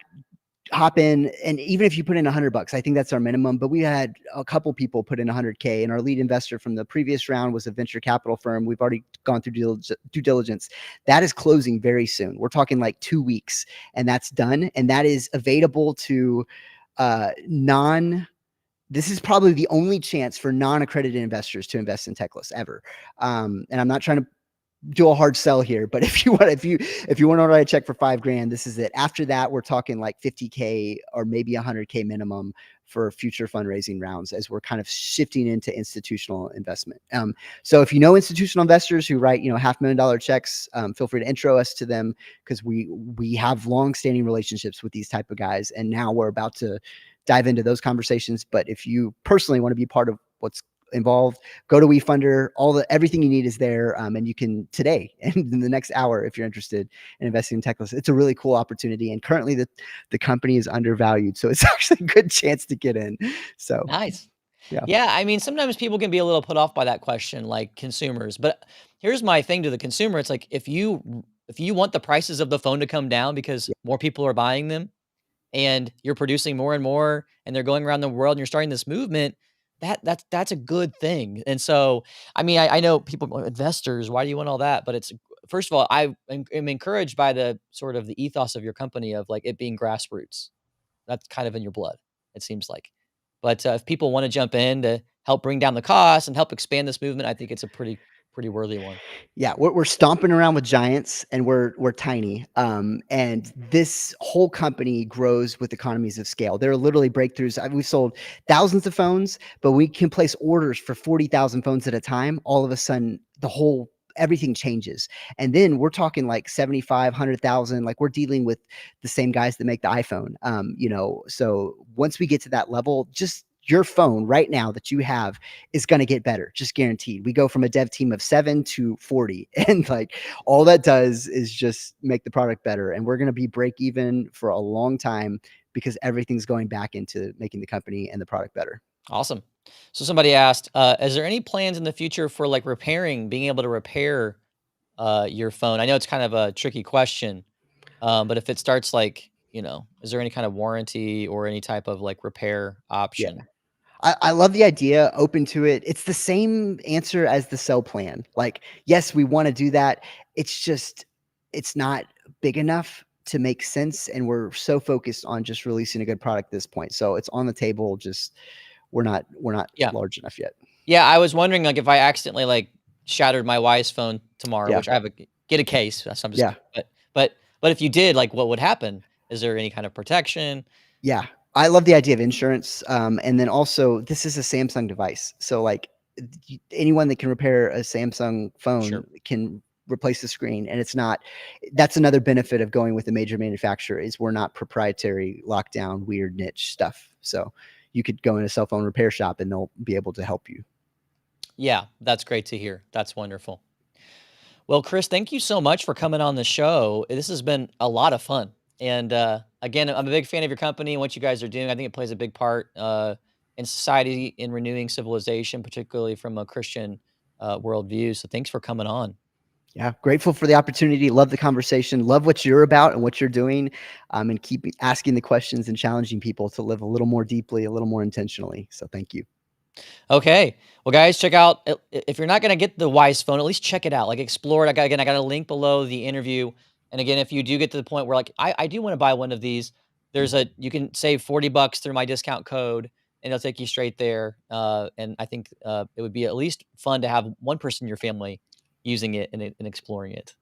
hop in, and even if you put in $100, I think that's our minimum, but we had a couple people put in 100K, and our lead investor from the previous round was a venture capital firm. We've already gone through due diligence. That is closing very soon. We're talking like 2 weeks, and that's done, and that is available to non this is probably the only chance for non-accredited investors to invest in Techless ever. And I'm not trying to do a hard sell here, but if you want to write a check for 5 grand, this is it. After that, we're talking like 50K or maybe 100K minimum for future fundraising rounds as we're kind of shifting into institutional investment. So if you know institutional investors who write, $500,000 checks, feel free to intro us to them, because we have long-standing relationships with these type of guys, and now we're about to dive into those conversations. But if you personally want to be part of what's involved, go to WeFunder. Everything you need is there, and you can today and in the next hour, if you're interested in investing in Techless. It's a really cool opportunity, and currently the company is undervalued, so it's actually a good chance to get in. So Nice. yeah, Yeah, I mean, sometimes people can be a little put off by that question, like consumers. But here's my thing to the consumer. It's like if you want the prices of the phone to come down because yeah, more people are buying them and you're producing more and more and they're going around the world and you're starting this movement, that's a good thing. And so, I mean, I know people go, investors, why do you want all that? But it's first of all, am encouraged by the sort of the ethos of your company of like it being grassroots. That's kind of in your blood, it seems like. But, if people wanna jump in to help bring down the cost and help expand this movement, I think it's a pretty worthy one. yeah. We're stomping around with giants, and we're tiny. And this whole company grows with economies of scale. There are literally breakthroughs. We've sold thousands of phones, but we can place orders for 40,000 phones at a time. All of a sudden, everything changes. And then we're talking like 75, 100,000. Like, we're dealing with the same guys that make the iPhone. So once we get to that level, just your phone right now that you have is going to get better, just guaranteed. We go from a dev team of 7 to 40, and like all that does is just make the product better. And we're going to be break even for a long time because everything's going back into making the company and the product better. Awesome. So somebody asked, is there any plans in the future for, like, being able to repair, your phone? I know it's kind of a tricky question, but if it starts, like, is there any kind of warranty or any type of, like, repair Yeah. option? I love the idea, open to it. It's the same answer as the cell plan. Like, yes, we want to do that. It's just, it's not big enough to make sense. And we're so focused on just releasing a good product at this point. So it's on the table. Just we're not Yeah. large enough yet. Yeah, I was wondering, like, if I accidentally, like, shattered my Wise phone tomorrow, Yeah. which I have a get a case, so I'm just Yeah. kidding, but if you did, like, what would happen? Is there any kind of protection? Yeah, I love the idea of insurance, and then also this is a Samsung device, so, like, anyone that can repair a Samsung phone Sure. can replace the screen, and it's not that's another benefit of going with a major manufacturer is we're not proprietary, lockdown, weird niche stuff, so you could go in a cell phone repair shop, and they'll be able to help you. Yeah, that's great to hear. That's wonderful. Well, Chris, thank you so much for coming on the show. This has been a lot of fun, and, again, I'm a big fan of your company and what you guys are doing. I think it plays a big part, in society, in renewing civilization, particularly from a Christian, worldview, so thanks for coming on. Yeah, grateful for the opportunity, love the conversation, love what you're about and what you're doing, and keep asking the questions and challenging people to live a little more deeply, a little more intentionally, so thank you. Okay. Well, guys, check out if you're not gonna get the Wise phone, at least check it out. Like explore it. I got a link below the interview. And again, if you do get to the point where like I do want to buy one of these, you can save $40 through my discount code and it'll take you straight there. And I think it would be at least fun to have one person in your family using it and exploring it.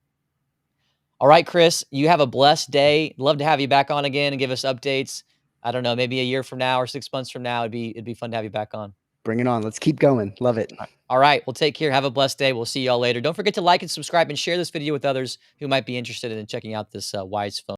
All right, Chris, you have a blessed day. Love to have you back on again and give us updates. I don't know, maybe a year from now or 6 months from now, it'd be fun to have you back on. Bring it on. Let's keep going. Love it. All right. Well, take care. Have a blessed day. We'll see y'all later. Don't forget to like and subscribe and share this video with others who might be interested in checking out this WiseFone.